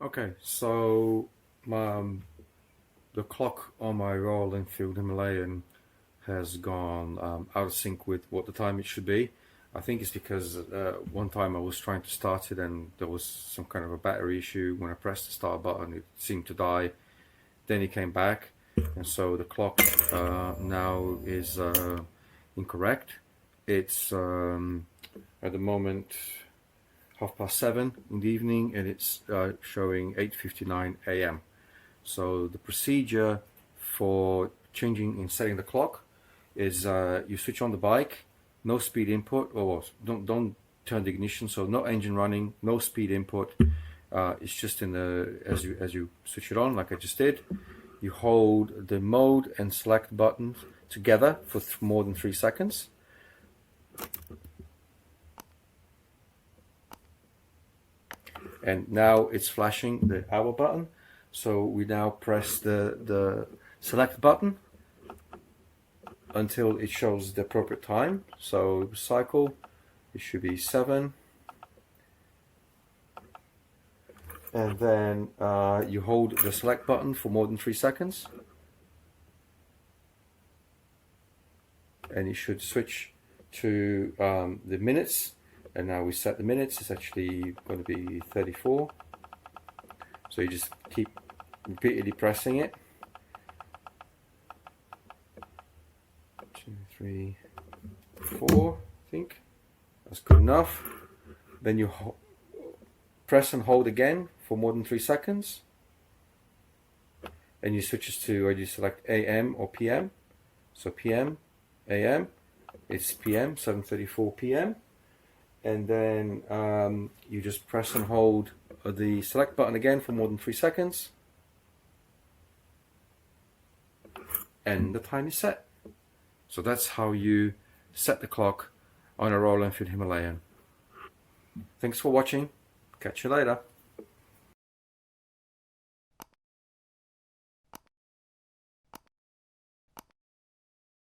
Okay, so the clock on my Royal Enfield Himalayan has gone out of sync with what the time it should be. I think it's because one time I was trying to start it and there was some kind of a battery issue. When I pressed the start button, it seemed to die. Then it came back, and so the clock now is incorrect. It's at the moment 7:30 in the evening, and it's showing 8:59 a.m. So the procedure for changing and setting the clock is you switch on the bike, no speed input, or don't turn the ignition, so no engine running, no speed input. It's just in the as you switch it on, like I just did. You hold the mode and select buttons together for more than 3 seconds. And now it's flashing the hour button. So we now press the select button until it shows the appropriate time. So cycle, it should be 7. And then you hold the select button for more than 3 seconds. And it should switch to the minutes. And now we set the minutes. It's actually going to be 34. So you just keep repeatedly pressing it. 2, 3, 4, I think. That's good enough. Then you press and hold again for more than 3 seconds. And you switch to whether you select AM or PM. So PM, AM. It's PM, 7:34 PM. And then you just press and hold the select button again for more than 3 seconds. And the time is set. So that's how you set the clock on a Royal Enfield Himalayan. Thanks for watching. Catch you later.